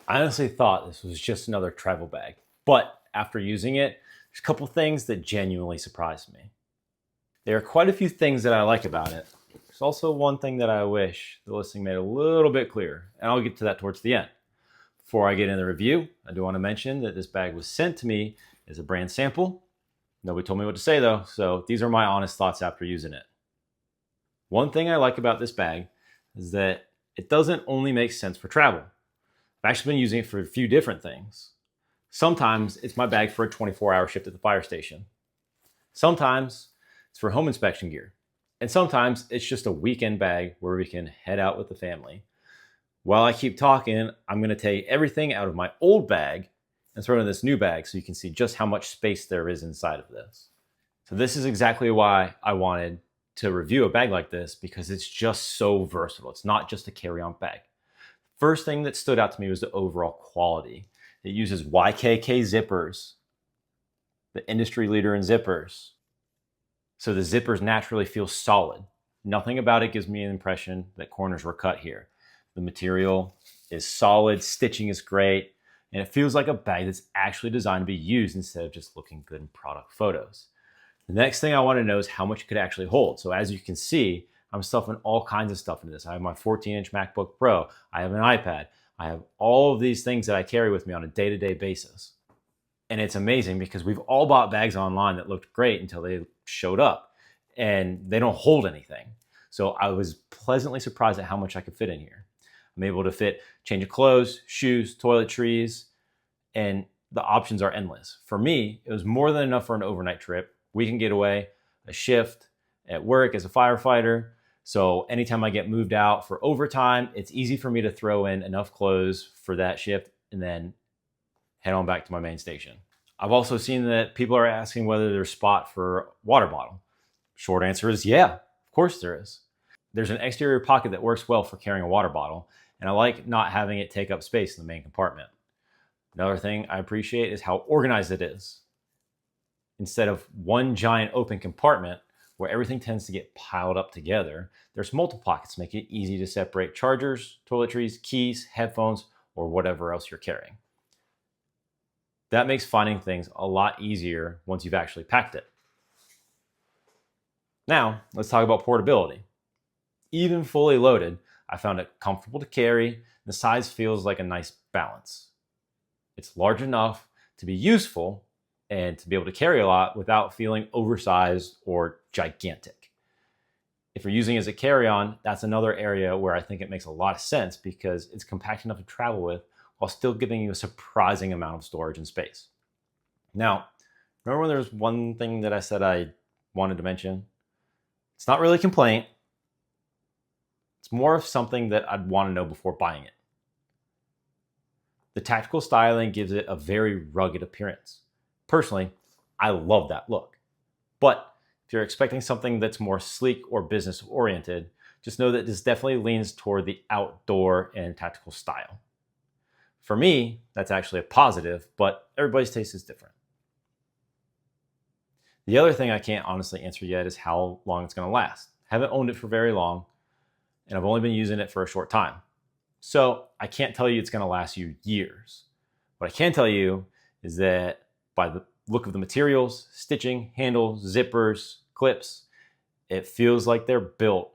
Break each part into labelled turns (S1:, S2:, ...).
S1: I honestly thought this was just another travel bag, but after using it, there's a couple things that genuinely surprised me. There are quite a few things that I like about it. There's also one thing that I wish the listing made a little bit clearer, and I'll get to that towards the end. Before I get into the review, I do want to mention that this bag was sent to me as a brand sample. Nobody told me what to say though, so these are my honest thoughts after using it. One thing I like about this bag is that it doesn't only make sense for travel. I've actually been using it for a few different things. Sometimes it's my bag for a 24-hour shift at the fire station. Sometimes it's for home inspection gear. And sometimes it's just a weekend bag where we can head out with the family. While I keep talking, I'm going to take everything out of my old bag and throw it in this new bag so you can see just how much space there is inside of this. So this is exactly why I wanted to review a bag like this, because it's just so versatile. It's not just a carry-on bag. First thing that stood out to me was the overall quality. It uses YKK zippers, the industry leader in zippers. So the zippers naturally feel solid. Nothing about it gives me an impression that corners were cut here. The material is solid, stitching is great, and it feels like a bag that's actually designed to be used instead of just looking good in product photos. The next thing I want to know is how much it could actually hold. So as you can see, I'm stuffing all kinds of stuff into this. I have my 14-inch MacBook Pro. I have an iPad. I have all of these things that I carry with me on a day-to-day basis. And it's amazing because we've all bought bags online that looked great until they showed up and they don't hold anything. So I was pleasantly surprised at how much I could fit in here. I'm able to fit change of clothes, shoes, toiletries, and the options are endless. For me, it was more than enough for an overnight trip, weekend getaway, a shift at work as a firefighter. So anytime I get moved out for overtime, it's easy for me to throw in enough clothes for that shift and then head on back to my main station. I've also seen that people are asking whether there's spot for a water bottle. Short answer is yeah, of course there is. There's an exterior pocket that works well for carrying a water bottle, and I like not having it take up space in the main compartment. Another thing I appreciate is how organized it is. Instead of one giant open compartment where everything tends to get piled up together, there's multiple pockets to make it easy to separate chargers, toiletries, keys, headphones, or whatever else you're carrying. That makes finding things a lot easier once you've actually packed it. Now, let's talk about portability. Even fully loaded, I found it comfortable to carry. The size feels like a nice balance. It's large enough to be useful and to be able to carry a lot without feeling oversized or gigantic. If you're using it as a carry-on, that's another area where I think it makes a lot of sense because it's compact enough to travel with while still giving you a surprising amount of storage and space. Now, remember when there was one thing that I said I wanted to mention? It's not really a complaint. It's more of something that I'd want to know before buying it. The tactical styling gives it a very rugged appearance. Personally, I love that look. But if you're expecting something that's more sleek or business oriented, just know that this definitely leans toward the outdoor and tactical style. For me, that's actually a positive, but everybody's taste is different. The other thing I can't honestly answer yet is how long it's going to last. I haven't owned it for very long, and I've only been using it for a short time. So I can't tell you it's going to last you years. What I can tell you is that by the look of the materials, stitching, handles, zippers, clips, it feels like they're built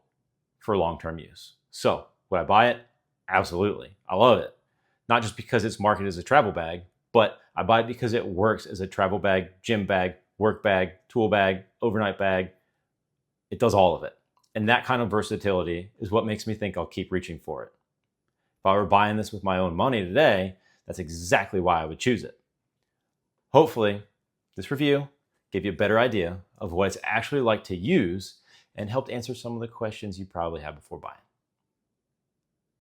S1: for long-term use. So would I buy it? Absolutely. I love it. Not just because it's marketed as a travel bag, but I buy it because it works as a travel bag, gym bag, work bag, tool bag, overnight bag. It does all of it. And that kind of versatility is what makes me think I'll keep reaching for it. If I were buying this with my own money today, that's exactly why I would choose it. Hopefully, this review gave you a better idea of what it's actually like to use and helped answer some of the questions you probably had before buying.